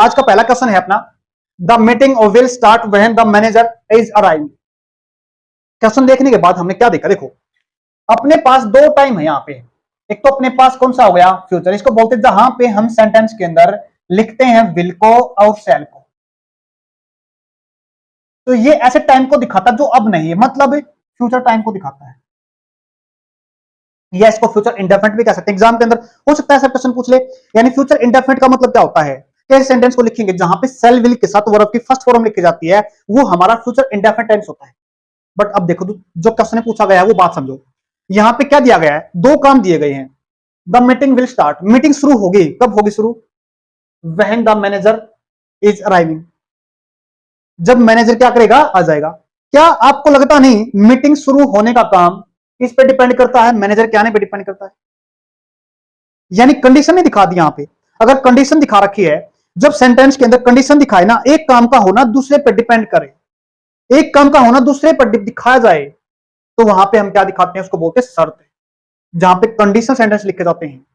आज का पहला क्वेश्चन है अपना, the meeting will start when the manager is arriving. Question देखने के बाद हमने क्या देखा, देखो अपने पास दो टाइम है यहाँ पे। एक तो अपने पास कौन सा हो गया, फ्यूचर, इसको बोलते हैं जहां पे हम सेंटेंस के अंदर लिखते हैं विल को और शैल को। तो ये ऐसे टाइम को दिखाता जो अब नहीं है, मतलब फ्यूचर टाइम को दिखाता है, या इसको फ्यूचर इंडेफिनिट भी कह सकते हैं। एग्जाम के अंदर हो सकता है ऐसा क्वेश्चन पूछ ले, यानी फ्यूचर इंडेफिनिट का मतलब क्या होता है, कैसे सेंटेंस को लिखेंगे जहां पे सेल विल के साथ वर्ब की फर्स्ट फॉर्म लिखी जाती है, वो हमारा फ्यूचर इंडेफिनिट टेंस होता है। बट अब देखो जो क्वेश्चन पूछा गया है वो बात समझो। यहां पे क्या दिया गया है, दो काम दिए गए हैं। The meeting will start, meeting शुरू होगी, कब होगी शुरू, when the manager is arriving, जब मैनेजर क्या करेगा, आ जाएगा। क्या आपको लगता नहीं मीटिंग शुरू होने का काम इस पे डिपेंड करता है, मैनेजर के आने पे डिपेंड करता है? यानी कंडीशन नहीं दिखा दी यहां पे। अगर कंडीशन दिखा रखी है, जब सेंटेंस के अंदर कंडीशन दिखाए ना, एक काम का होना दूसरे पे डिपेंड करे, एक काम का होना दूसरे पर दिखाया जाए, तो वहां पे हम क्या दिखाते हैं, उसको बोलते हैं शर्त, जहां पे कंडीशन सेंटेंस लिखे जाते हैं।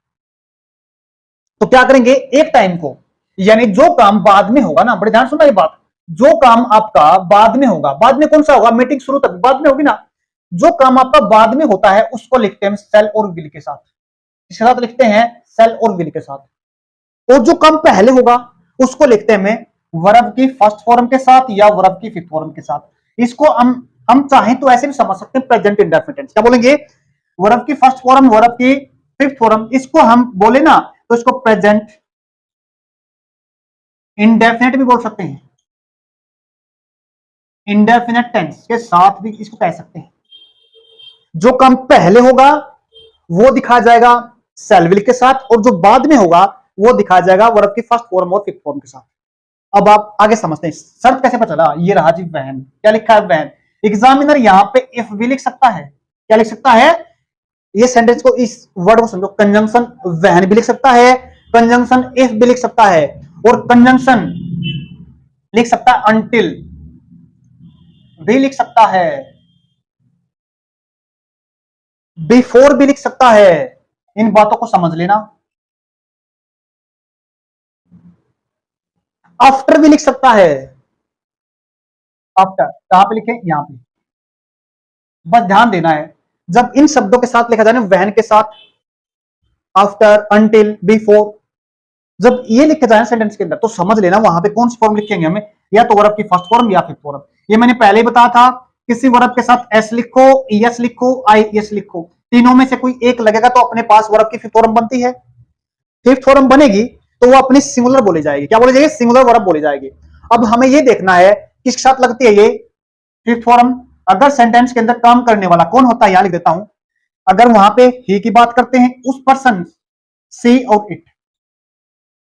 तो क्या करेंगे, एक टाइम को, यानी जो काम बाद में होगा ना, बड़े ध्यान सुनना ये बात, जो काम आपका बाद में होगा, बाद में कौन सा होगा, मीटिंग शुरू तक बाद में होगी ना, जो काम आपका बाद में होता है उसको लिखते हैं सेल और विल के साथ, इसके साथ लिखते हैं सेल और विल के साथ। और जो काम पहले होगा उसको लिखते हैं वर्ब की फर्स्ट फॉर्म के साथ या वर्ब की फिफ्थ फॉर्म के साथ। इसको हम चाहें तो ऐसे भी समझ सकते हैं, प्रेजेंट इंडेफिनिट टेंस। क्या बोलेंगे, वर्ब की फर्स्ट फॉर्म, वर्ब की फिफ्थ फॉर्म, इसको हम बोले ना तो इसको प्रेजेंट इंडेफिनिट भी बोल सकते हैं, इंडेफिनिट टेंस के साथ भी इसको कह सकते हैं। जो काम पहले होगा वो दिखाया जाएगा सेल विल के साथ, और जो बाद में होगा वो दिखाया जाएगा वर्ब की फर्स्ट फॉर्म और फिफ्थ फॉर्म के साथ। अब आप आगे समझते हैं शर्त कैसे पता चला, ये रहा जी वैन, क्या लिखा है वैन। एग्जामिनर यहां पे इफ भी लिख सकता है, क्या लिख सकता है, ये सेंटेंस को, इस वर्ड को समझो, कंजंक्शन वैन भी लिख सकता है, कंजंक्शन इफ भी लिख सकता है, और कंजंक्शन लिख सकता है अनटिल भी लिख सकता है, बिफोर भी लिख सकता है। इन बातों को समझ लेना। आफ्टर भी लिख सकता है, आफ्टर कहां पे लिखे, यहां पे। बस ध्यान देना है, जब इन शब्दों के साथ लिखा जाए ना, वैन के साथ, आफ्टर, अनटिल, बिफोर, जब ये लिखे जाए सेंटेंस के अंदर, तो समझ लेना वहां पे कौन सी फॉर्म लिखेंगे हमें, या तो वर्ब की फर्स्ट फॉर्म या फिफ्थ फॉर्म। ये मैंने पहले ही बताया था, किसी वर्ब के साथ एस लिखो, एस लिखो, आई एस लिखो, तीनों में से कोई एक लगेगा तो अपने पास वर्ब की फिफ्थ फॉर्म बनती है। फिफ्थ फॉर्म बनेगी तो वो अपनी सिंगुलर बोली जाएगी, क्या बोली जाएगी, सिंगुलर वर्ब बोली जाएगी। अब हमें ये देखना है किसके साथ लगती है ये फिफ्थ फॉर्म। अगर सेंटेंस के अंदर काम करने वाला कौन होता है, यहां लिख देता हूं, अगर वहां पे ही की बात करते हैं, उस पर्सन, सी और इट,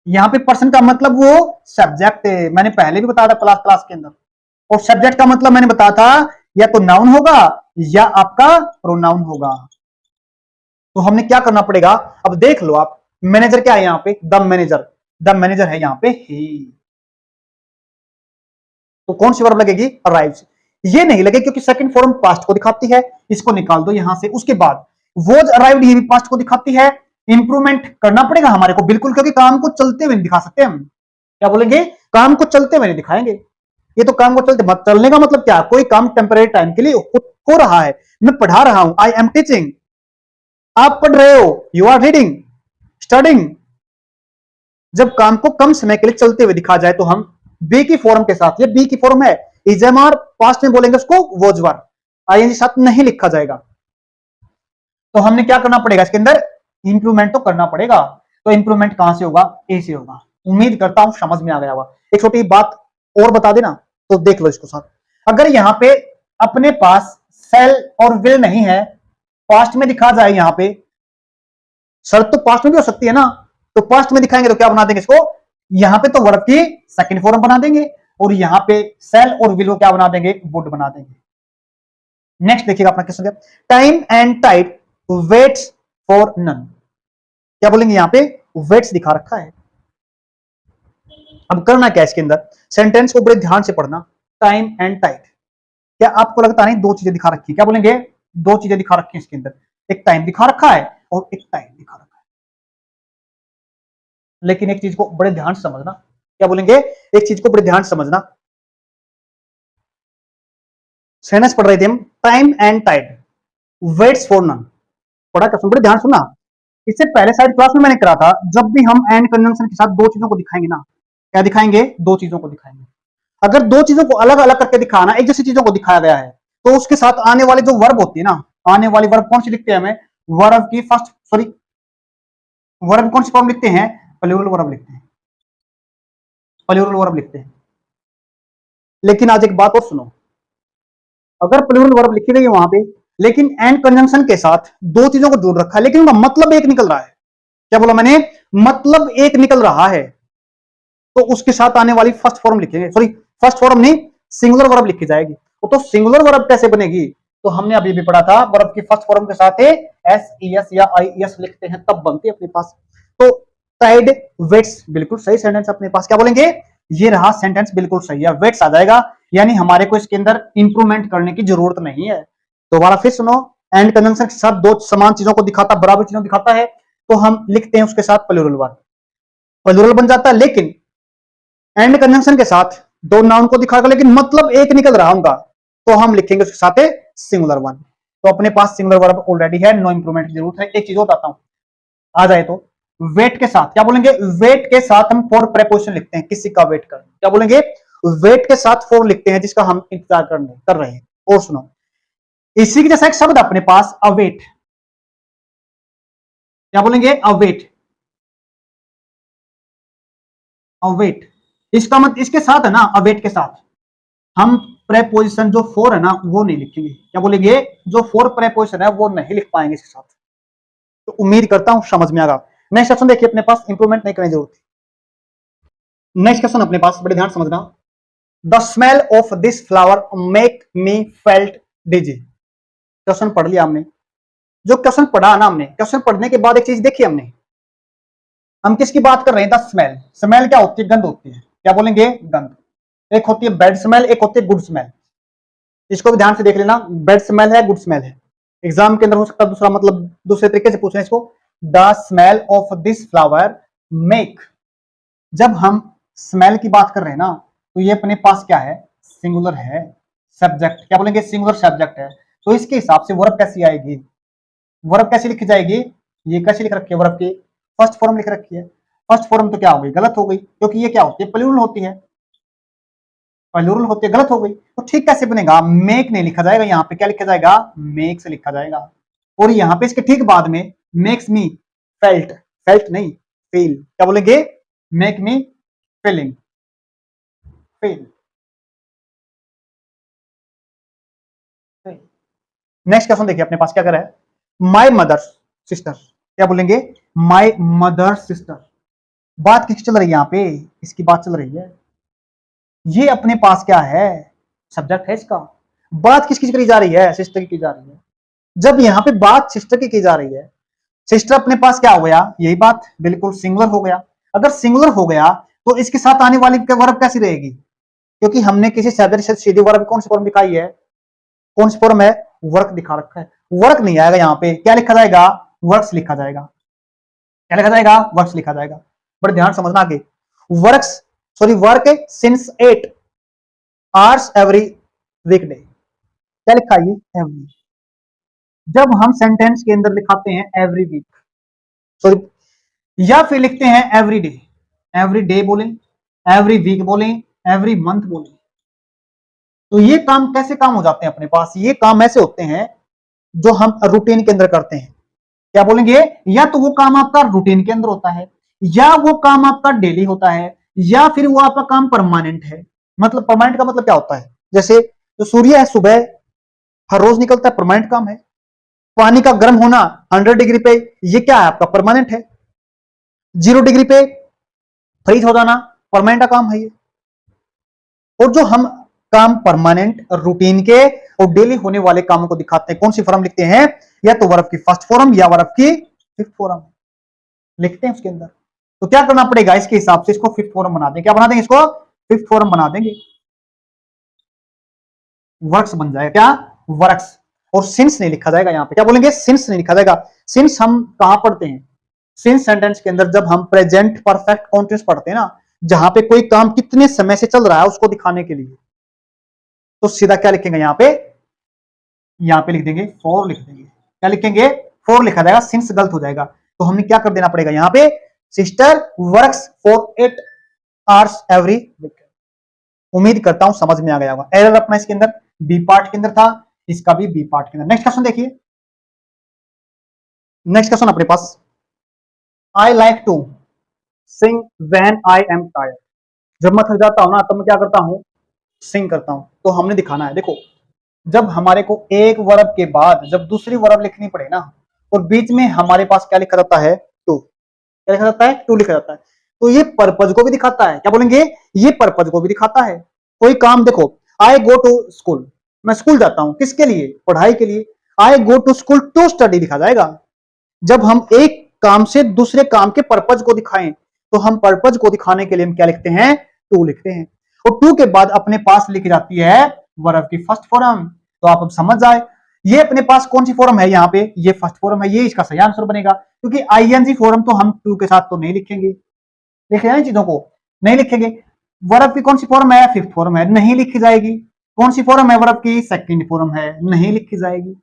यहां पे पर्सन का मतलब वो सब्जेक्ट है, मैंने पहले भी बताया था क्लास के अंदर। और सब्जेक्ट का मतलब मैंने बताया था या तो नाउन होगा या आपका प्रोनाउन होगा। तो हमने क्या करना पड़ेगा, अब देख लो आप, मैनेजर क्या है यहां पे, द मैनेजर है यहां पे ही, तो कौन सी वर्ब लगेगी, अराइव्स। ये नहीं लगे क्योंकि सेकंड फॉर्म पास्ट को दिखाती है, इसको निकाल दो यहां से। उसके बाद वॉज अराइव्ड, ये भी पास्ट को दिखाती है। इंप्रूवमेंट करना पड़ेगा हमारे को बिल्कुल, क्योंकि काम को चलते हुए नहीं दिखा सकते हम। क्या बोलेंगे, काम को चलते हुए नहीं दिखाएंगे। ये तो काम को चलने का मतलब क्या, कोई काम टेम्परेरी टाइम के लिए हो रहा है, मैं पढ़ा रहा हूं, आई एम टीचिंग, आप पढ़ रहे हो, यू आर रीडिंग, स्टडिंग। जब काम को कम समय के लिए चलते हुए दिखा जाए तो हम बी की फॉर्म के साथ, ये बी की फॉर्म है, इजएमआर पास्ट में बोलेंगे उसको वोजवर, आईएनजी साथ नहीं लिखा जाएगा। तो हमने क्या करना पड़ेगा इसके अंदर, इंप्रूवमेंट तो करना पड़ेगा। तो इंप्रूवमेंट कहां से होगा, ए से होगा। उम्मीद करता हूं समझ में आ गया होगा। एक छोटी बात और बता देना, तो देख लो इसको साथ। अगर यहां पे अपने पास सेल और विल नहीं है, पास्ट में दिखा जाए, यहां पे शर्त तो पास्ट में भी हो सकती है ना, तो पास्ट में दिखाएंगे तो क्या बना देंगे इसको, यहां पे तो वर्ब की सेकंड फॉर्म बना देंगे, और यहां पे सेल और विल को क्या बना देंगे, वुड बना देंगे। नेक्स्ट देखिएगा अपना question, time and tide waits for none, क्या बोलेंगे, यहां पे वेट्स दिखा रखा है। अब करना क्या इसके अंदर, सेंटेंस को बड़े ध्यान से पढ़ना, टाइम एंड टाइट, क्या आपको लगता नहीं दो चीजें दिखा रखी है, क्या बोलेंगे, दो चीजें दिखा रखी है इसके अंदर, एक टाइम दिखा रखा है और एक टाइम दिखा रखा है। लेकिन एक चीज को बड़े ध्यान से समझना, क्या बोलेंगे, एक चीज को बड़े ध्यान से समझना। सेंटेंस पढ़ रहे थे हम, time and tide waits for none. पढ़ा क्वेश्चन, बड़े ध्यान सुनना। इससे पहले शायद क्लास में मैंने करा था, जब भी हम एंड कंजंक्शन के साथ दो चीजों को दिखाएंगे ना, क्या दिखाएंगे, दो चीजों को दिखाएंगे। अगर दो चीजों को अलग अलग करके दिखाना, एक जैसी चीजों को दिखाया गया है, तो उसके साथ आने वाली जो वर्ब होती है ना, आने वाली वर्ब कौन सी लिखते हैं हमें, वर्ब की फर्स्ट, सॉरी वर्ब कौन सी फॉर्म लिखते हैं, प्लूरल वर्ब लिखते हैं, प्लूरल वर्ब लिखते हैं। लेकिन आज एक बात और सुनो, अगर प्लूरल वर्ब लिखी गई है वहां पे, लेकिन एंड कंजंक्शन के साथ दो चीजों को जोड़ रखा है, लेकिन उनका मतलब एक निकल रहा है, क्या बोला मैंने, मतलब एक निकल रहा है, तो उसके साथ आने वाली फर्स्ट फॉर्म लिखेंगे, सॉरी फर्स्ट फॉर्म नहीं, सिंगुलर वर्ब लिखी जाएगी। तो सिंगुलर वर्ब कैसे बनेगी, तो हमने अभी भी पढ़ा था, वर्ब की फर्स्ट फॉर्म के साथ एस ई एस या आई एस लिखते हैं, तब बनती है अपने पास। तो टाइड वेट्स बिल्कुल सही सेंटेंस अपने पास, क्या बोलेंगे, ये रहा सेंटेंस, बिल्कुल सही है, वेट्स आ जाएगा, यानी हमारे को इसके अंदर इंप्रूवमेंट करने की जरूरत नहीं है। दोबारा फिर सुनो, एंड कंजंक्शन के साथ दो समान चीजों को दिखाता, बराबर चीजों दिखाता है, तो हम लिखते हैं उसके साथ प्लूरल वर्ब, प्लूरल बन जाता है। लेकिन एंड कंजंक्शन के साथ दो नाउन को दिखाकर, लेकिन मतलब एक निकल रहा उनका, तो हम लिखेंगे उसके साथ सिंगुलर वर्ब। तो अपने पास सिंगुलर वर्ब ऑलरेडी है, नो इंप्रूवमेंट की जरूरत है। एक चीज और बताता हूं, आ जाए तो वेट के साथ क्या बोलेंगे, वेट के साथ हम फॉर प्रेपोजिशन लिखते हैं, किसी का वेट करना, क्या बोलेंगे, वेट के साथ फॉर लिखते हैं, जिसका हम इंतजार कर रहे हैं। और सुनो, इसी के जैसा एक शब्द अपने पास अवेट, क्या बोलेंगे, अवेट, अवेट, इसका मतलब इसके साथ है ना, अवेट के साथ हम प्रेपोजिशन जो फॉर है ना वो नहीं लिखेंगे, क्या बोलेंगे, जो फॉर प्रेपोजिशन है वो नहीं लिख पाएंगे इसके साथ। तो उम्मीद करता हूं समझ में आ गया। नेक्स्ट क्वेश्चन देखिए, अपने पास इंप्रूवमेंट नहीं करने की जरूरत है। नेक्स्ट क्वेश्चन अपने पास, बड़े ध्यान समझना, the smell of this flower make me felt dizzy. Question पढ़ लिया हमने, जो क्वेश्चन पढ़ा ना हमने, क्वेश्चन पढ़ने के बाद एक चीज देखी हमने, हम किसकी बात कर रहे हैं, द स्मेल। स्मेल क्या होती है, गंध होती है, क्या बोलेंगे, गंध। एक होती है बैड स्मेल, एक होती है गुड स्मेल, इसको भी ध्यान से देख लेना, बैड स्मेल है, गुड स्मेल है। एग्जाम के अंदर हो सकता है दूसरा मतलब दूसरे तरीके से पूछना इसको, the smell of this flower make. जब हम स्मेल की बात कर रहे हैं ना, तो ये अपने पास क्या है, सिंगुलर है, सब्जेक्ट, क्या बोलेंगे, सिंगुलर सब्जेक्ट है। तो इसके हिसाब से वर्ब कैसी आएगी, वर्ब कैसी लिखी जाएगी, ये कैसी लिख रखी है, वर्ब की फर्स्ट फॉर्म लिख रखी है। फर्स्ट फॉर्म तो क्या हो गई, गलत हो गई, क्योंकि ये क्या होती है, प्लूरल होती है, प्लूरल होती है, गलत हो गई। तो ठीक कैसे बनेगा, मेक नहीं लिखा जाएगा, यहाँ पे क्या लिखा जाएगा, मेक से लिखा जाएगा। और यहाँ पे इसके ठीक बाद में मेक्स मी फेल्ट, फेल्ट नहीं फील, क्या बोलेंगे, make me feeling, feel. Next question देखिए अपने पास क्या कर रहा है, माई मदर सिस्टर, क्या बोलेंगे, माई मदर सिस्टर। बात किसकी चल रही है यहाँ पे, इसकी बात चल रही है, ये अपने पास क्या है, सब्जेक्ट है इसका। बात किसकी करी जा रही है, सिस्टर की जा रही है। जब यहाँ पे बात सिस्टर की जा रही है, सिस्टर अपने पास क्या हो गया, यही बात, बिल्कुल सिंगुलर हो गया। अगर सिंगुलर हो गया तो इसके साथ आने वाली वर्ब कैसी रहेगी, क्योंकि हमने किसी सब्जेक्ट से सीधी वर्ब कौन सी फॉर्म दिखाई है, कौन सी फॉर्म है, वर्क दिखा रखा है। वर्क नहीं आएगा यहाँ पे, क्या लिखा जाएगा, वर्क्स लिखा जाएगा, क्या लिखा जाएगा, वर्क्स लिखा जाएगा। बड़े ध्यान समझना आगे, works, sorry work since 8 hours every weekday, क्या लिखा है, एवरी। जब हम सेंटेंस के अंदर लिखाते हैं एवरी वीक, सॉरी, या फिर लिखते हैं एवरी डे, एवरी डे बोले, एवरी वीक बोले, एवरी मंथ बोले, तो ये काम कैसे काम हो जाते हैं अपने पास, ये काम ऐसे होते हैं जो हम रूटीन के अंदर करते हैं, क्या बोलेंगे, या तो वो काम आपका रूटीन के अंदर होता है, या वो काम आपका डेली होता है, या फिर वो आपका काम परमानेंट है। मतलब परमानेंट का मतलब क्या होता है, जैसे जो सूर्य है सुबह हर रोज निकलता है, परमानेंट काम है। पानी का गर्म होना 100 डिग्री पे, ये क्या है आपका, परमानेंट है। 0 डिग्री पे फ्रीज हो जाना, परमानेंट का काम है ये। और जो हम काम परमानेंट रूटीन के और डेली होने वाले कामों को दिखाते हैं, कौन सी फॉर्म लिखते हैं, या तो वर्ब की फर्स्ट फॉर्म या वर्ब की फिफ्थ फॉर्म लिखते हैं उसके अंदर। तो क्या करना पड़ेगा, इसके हिसाब से इसको फिफ्थ फॉर्म बना देंगे, क्या बना देंगे, इसको फिफ्थ फॉर्म बना देंगे, वर्क्स बन जाएगा, क्या, वर्क्स। और सिंस नहीं लिखा जाएगा यहाँ पे, क्या बोलेंगे, सिंस नहीं लिखा जाएगा। सिंस हम कहां पढ़ते हैं, सिंस सेंटेंस के अंदर जब हम प्रेजेंट परफेक्ट कॉन्टिन्यूअस पढ़ते हैं ना, जहां पे कोई काम कितने समय से चल रहा है उसको दिखाने के लिए। तो सीधा क्या लिखेंगे यहां पे लिख देंगे फॉर लिख देंगे। क्या लिखेंगे? फॉर लिखा जाएगा, सिंस गलत हो जाएगा। तो हमें क्या कर देना पड़ेगा यहां पे, sister works for 8 hours every week. उम्मीद करता हूं समझ में आ गया होगा। एरर अपना इसके अंदर बी पार्ट के अंदर था, इसका भी बी पार्ट के अंदर। नेक्स्ट क्वेश्चन देखिए, नेक्स्ट क्वेश्चन अपने पास, I like to sing when I am tired. जब मैं थक जाता हूं ना, तब मैं क्या करता हूं, सिंग करता हूं। तो हमने दिखाना है, देखो जब हमारे को एक वर्ब के बाद जब दूसरी वर्ब लिखनी पड़े ना, और बीच में हमारे पास क्या लिखा जाता है, टू। क्या लिखा जाता है? टू लिखा जाता है। तो ये पर्पज को भी दिखाता है। क्या बोलेंगे? ये पर्पज को भी दिखाता है। कोई काम देखो, आई गो टू स्कूल, मैं स्कूल जाता हूं, किसके लिए? पढ़ाई के लिए। I go to school to study लिखा जाएगा। जब हम एक काम से दूसरे काम के पर्पज को दिखाएं, तो हम पर्पज को दिखाने के लिए हम क्या लिखते हैं? टू लिखते हैं। और टू के बाद अपने पास लिखी जाती है वर्ब की फर्स्ट फॉर्म। तो आप अब समझ जाए ये अपने पास कौन सी फॉर्म है, यहाँ पे ये फर्स्ट फॉर्म है, ये इसका सही आंसर बनेगा। क्योंकि आईएनजी फॉर्म तो हम टू के साथ तो नहीं लिखेंगे, लिख रहे हैं चीजों को नहीं लिखेंगे। वर्ब की कौन सी फॉर्म है? फिफ्थ फॉर्म है, नहीं लिखी जाएगी। कौन सी फॉर्म है वर्ब की? सेकंड फॉर्म है, नहीं लिखी जाएगी।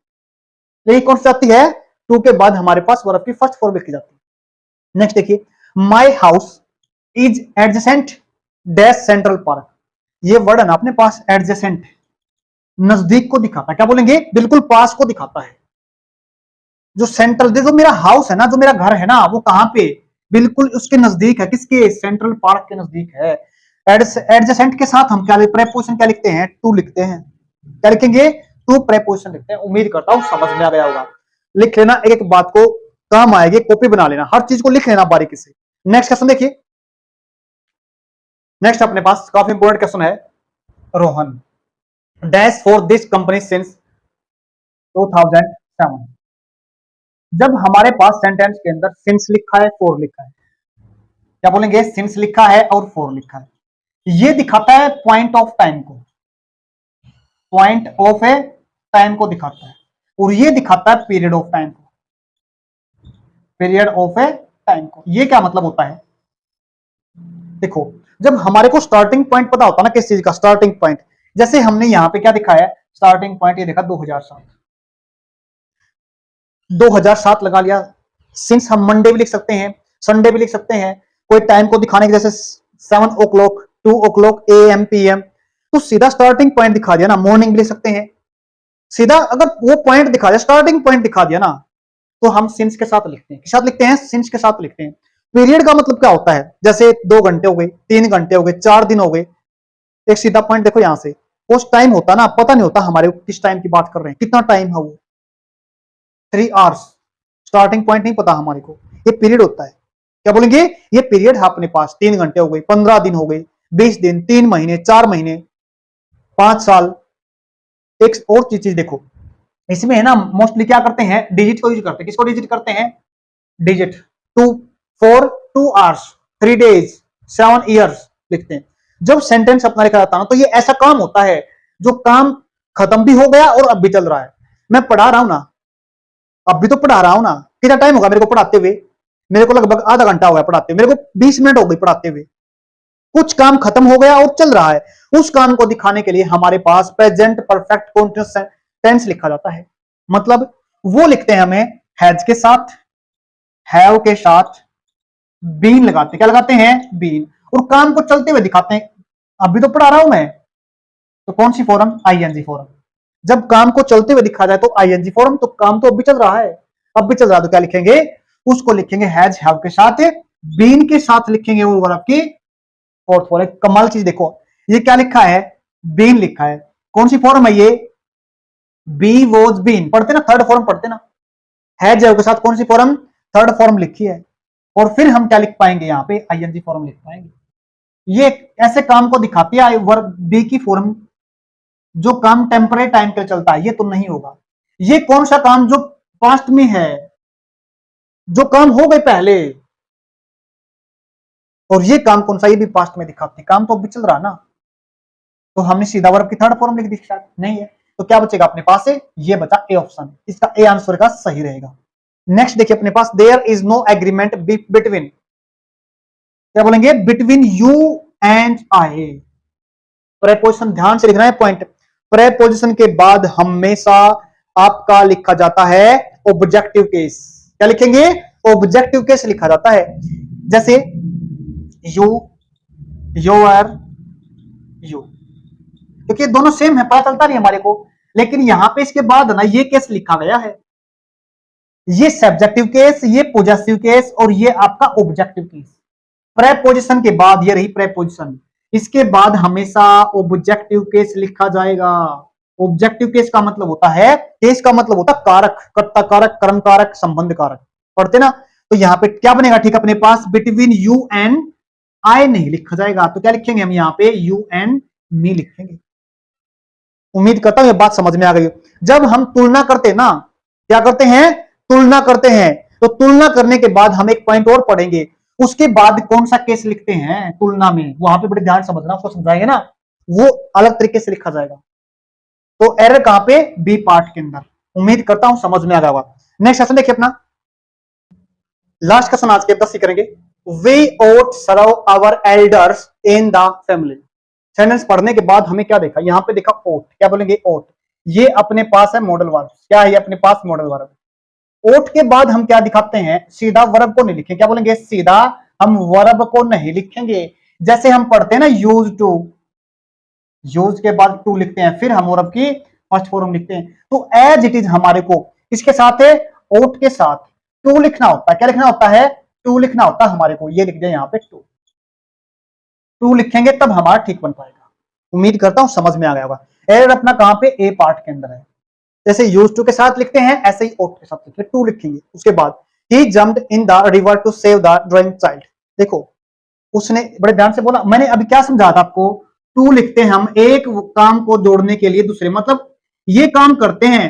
यही कौन सी आती है? टू के बाद हमारे पास वर्ब की फर्स्ट फॉर्म लिखी जाती है। नेक्स्ट देखिए, my house is adjacent dash central park. ये वर्ड है ना अपने पास एडजेसेंट, नजदीक को दिखाता है। क्या बोलेंगे? बिल्कुल पास को दिखाता है। जो सेंट्रल, जो मेरा हाउस है ना, जो मेरा घर है ना, वो कहां पे? बिल्कुल उसके नजदीक है। किसके? सेंट्रल पार्क के नजदीक है। एडजेसेंट के साथ हम क्या प्रेपोजिशन क्या लिखते हैं? टू लिखते हैं। क्या लिखेंगे? टू प्रेपोजिशन लिखते हैं। उम्मीद करता हूं समझ में आ गया होगा। लिख लेना, एक एक बात को काम आएगी, कॉपी बना लेना, हर चीज को लिख लेना बारीकी से। नेक्स्ट क्वेश्चन देखिए, नेक्स्ट अपने पास काफी इंपोर्टेंट क्वेश्चन है, Rohan dash for this company since 2007। जब हमारे पास सेंटेंस के अंदर सिंस लिखा है, फॉर लिखा है, क्या बोलेंगे? सिंस लिखा है और फॉर लिखा है, ये दिखाता है पॉइंट ऑफ टाइम को, पॉइंट ऑफ ए टाइम को दिखाता है। और ये दिखाता है पीरियड ऑफ टाइम को, पीरियड ऑफ ए टाइम को। ये क्या मतलब होता है? देखो जब हमारे को स्टार्टिंग पॉइंट पता होता है ना, किस चीज का स्टार्टिंग पॉइंट, जैसे हमने यहां पे क्या दिखाया है, स्टार्टिंग पॉइंट ये देखा 2007, 2007 लगा लिया। सिंस हम मंडे भी लिख सकते हैं, संडे भी लिख सकते हैं, कोई टाइम को दिखाने के, जैसे 7 o'clock 2 o'clock AM PM, तो सीधा स्टार्टिंग पॉइंट दिखा दिया ना। मॉर्निंग भी लिख सकते हैं, सीधा अगर वो पॉइंट दिखा दिया, स्टार्टिंग पॉइंट दिखा दिया ना, तो हम सिंस के साथ लिखते हैं। किस साथ लिखते हैं? सिंस के साथ लिखते हैं। पीरियड का मतलब क्या होता है? जैसे 2 घंटे हो गए, 3 घंटे हो गए, 4 दिन हो गए, एक सीधा पॉइंट देखो यहां से, उस टाइम होता ना, पता नहीं होता हमारे किस टाइम की बात कर रहे हैं, कितना टाइम है वो, 3 आवर्स। स्टार्टिंग पॉइंट नहीं पता हमारे को, ये पीरियड होता है। क्या बोलेंगे? ये पीरियड है अपने पास। 3 घंटे हो गए, 15 दिन हो गए, 20 दिन, 3 महीने, 4 महीने, 5 साल। एक और चीज देखो, इसमें है ना मोस्टली क्या करते हैं? डिजिट को यूज करते हैं। किसको डिजिट करते हैं? डिजिट। 2 4 2 आवर्स, 3 डेज, 7 ईयर्स लिखते हैं। जब सेंटेंस अपना लिखा जाता है ना, तो ये ऐसा काम होता है जो काम खत्म भी हो गया और अब भी चल रहा है। मैं पढ़ा रहा हूं ना, अब भी तो पढ़ा रहा हूं ना। कितना टाइम होगा मेरे को पढ़ाते हुए? मेरे को लगभग आधा घंटा हो गया पढ़ाते हुए, मेरे को 20 मिनट हो गई पढ़ाते हुए। कुछ काम खत्म हो गया और चल रहा है, उस काम को दिखाने के लिए हमारे पास प्रेजेंट परफेक्ट कॉन्टिन्यूअस टेंस लिखा जाता है। मतलब वो लिखते हैं हमें हैज के साथ, हैव के साथ, बीन लगाते। क्या लगाते हैं? बीन। और काम को चलते हुए दिखाते हैं। अभी तो पढ़ा रहा हूं मैं, तो कौन सी फॉर्म? ING form. जब काम को चलते हुए दिखा जाए तो आईएनजी फॉर्म, तो काम तो अभी चल रहा है, अब भी चल रहा है, तो क्या लिखेंगे? उसको लिखेंगे हैज हैव के साथ, बीन के साथ लिखेंगे वो वर्ब की फोर्थ फॉर्म। कमाल चीज देखो, ये क्या लिखा है? बीन लिखा है। कौन सी फॉर्म है ये? B was been. पढ़ते ना, थर्ड फॉर्म पढ़ते ना। हैज हैव के साथ कौन सी फॉर्म? थर्ड फॉर्म लिखी है। और फिर हम क्या लिख पाएंगे यहाँ पे? आईएनजी फॉर्म लिख पाएंगे। ये ऐसे काम को दिखाती है वर्ब बी की फॉर्म, जो काम टेम्परेरी टाइम के लिए चलता है, ये तो नहीं होगा। ये कौन सा काम जो पास्ट में है, जो काम हो गए पहले, और ये काम कौन सा? ये भी पास्ट में दिखाती है, काम तो अभी चल रहा ना। तो हमने सीधा वर्ब की थर्ड फॉर्म लिख दी, नहीं है तो क्या बचेगा अपने पास से? ये बचा ए ऑप्शन, इसका ए आंसर का सही रहेगा। नेक्स्ट देखिए अपने पास, there is no agreement between क्या बोलेंगे, between you and I. Preposition ध्यान से लिखना है पॉइंट। प्रेपोजिशन के बाद हमेशा आपका लिखा जाता है ऑब्जेक्टिव केस। क्या लिखेंगे, ऑब्जेक्टिव केस लिखा जाता है। जैसे यू, योर, यू, क्योंकि दोनों सेम है, पता चलता नहीं हमारे को, लेकिन यहां पे इसके बाद ना ये केस लिखा गया है, ये सब्जेक्टिव केस, ये पोजेसिव केस, और ये आपका ऑब्जेक्टिव केस। प्रेपोजिशन के बाद ये रही प्रेपोजिशन, इसके बाद हमेशा ऑब्जेक्टिव केस लिखा जाएगा। ऑब्जेक्टिव केस का मतलब होता है, केस का मतलब होता है कारक, कर्ता कारक, कर्म कारक, संबंध कारक, पढ़ते ना। तो यहां पे क्या बनेगा, ठीक अपने पास बिटवीन यू एंड आई नहीं लिखा जाएगा, तो क्या लिखेंगे हम यहां पे, यू एंड मी लिखेंगे। उम्मीद करता हूं ये बात समझ में आ गई। जब हम तुलना करते हैं ना, क्या करते हैं, तुलना करते हैं, तो तुलना करने के बाद हम एक पॉइंट और पढ़ेंगे, उसके बाद कौन सा केस लिखते हैं तुलना में, वहां पे बड़े ध्यान समझना, उसको समझाएंगे ना, वो अलग तरीके से लिखा जाएगा। तो एरर कहां पे, बी पार्ट के अंदर। उम्मीद करता हूं समझ में आ गया होगा। नेक्स्ट क्वेश्चन देखिए अपना, लास्ट क्वेश्चन आज के 10 करेंगे। We ought serve our elders in the family. Sentence पढ़ने के बाद हमें क्या देखा, यहां पे देखा ought, क्या बोलेंगे ought, ये अपने पास है मॉडल वर्ब, क्या है अपने पास मॉडल वर्ब। ought के बाद हम क्या दिखाते हैं, सीधा वर्ब को नहीं लिखेंगे, क्या बोलेंगे, सीधा हम वर्ब को नहीं लिखेंगे। जैसे हम पढ़ते हैं ना यूज टू, यूज के बाद टू लिखते हैं, फिर हम वर्ब की फर्स्ट फॉर्म लिखते हैं। तो एज इट इज हमारे को इसके साथ है, ought के साथ टू लिखना होता है। क्या लिखना होता है, टू लिखना होता है हमारे को, ये लिख दिया यहाँ पे टू, टू लिखेंगे तब हमारा ठीक बन पाएगा। उम्मीद करता हूं समझ में आ गया होगा। एरर अपना कहां पे, ए पार्ट के अंदर है। जैसे यूज टू के साथ लिखते हैं, ऐसे ही ought के साथ लिखते हैं, टू लिखेंगे। उसके बाद he jumped in the river to save the drowning child. देखो उसने बड़े ध्यान से बोला, मैंने अभी क्या समझाया था आपको, टू लिखते हैं हम एक काम को जोड़ने के लिए दूसरे, मतलब ये काम करते हैं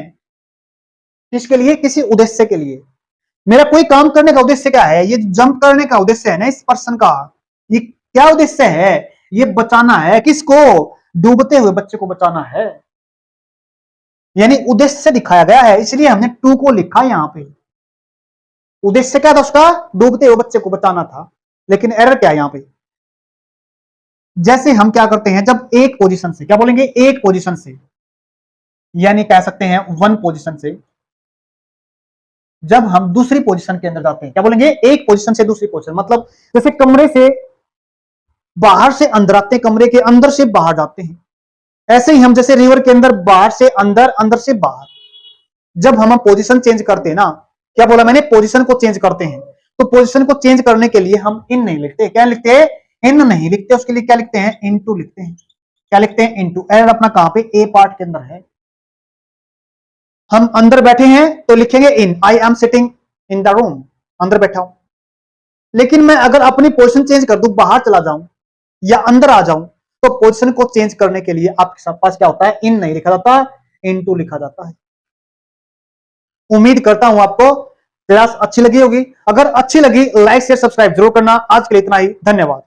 किसके लिए, किसी उद्देश्य के लिए। मेरा कोई काम करने का उद्देश्य क्या है, ये जंप करने का उद्देश्य है ना इस पर्सन का, ये क्या उद्देश्य है, ये बचाना है किसको, डूबते हुए बच्चे को बचाना है, यानी उद्देश्य दिखाया गया है, इसलिए हमने टू को लिखा यहां पे। उद्देश्य क्या था उसका, डूबते हुए बच्चे को बचाना था, लेकिन एरर क्या है यहां पे। जैसे हम क्या करते हैं, जब एक पोजीशन से, क्या बोलेंगे, एक पोजीशन से, यानी कह सकते हैं वन पोजीशन से, जब हम दूसरी पोजीशन के अंदर जाते हैं, क्या बोलेंगे, एक पोजीशन से दूसरी पोजीशन, मतलब जैसे कमरे से बाहर से अंदर आते हैं, कमरे के अंदर से बाहर जाते हैं, ऐसे ही हम जैसे रिवर के अंदर बाहर से अंदर, अंदर से बाहर, जब हम पोजीशन चेंज करते हैं ना, क्या बोला मैंने, पोजीशन को चेंज करते हैं, तो पोजीशन को चेंज करने के लिए हम इन नहीं लिखते, क्या लिखते हैं, इन नहीं लिखते, उसके लिए क्या लिखते हैं, इनटू लिखते हैं। क्या लिखते हैं, इनटू। एरर अपना कहां पे, ए पार्ट के अंदर है। हम अंदर बैठे हैं तो लिखेंगे in, I am sitting in the room, अंदर बैठा हूं। लेकिन मैं अगर अपनी पोजीशन चेंज कर दूं, बाहर चला जाऊं या अंदर आ जाऊं, तो पोजीशन को चेंज करने के लिए आपके पास क्या होता है, इन नहीं लिखा जाता, इनटू लिखा जाता है। उम्मीद करता हूं आपको क्लास अच्छी लगी होगी। अगर अच्छी लगी लाइक शेयर सब्सक्राइब जरूर करना। आज के लिए इतना ही, धन्यवाद।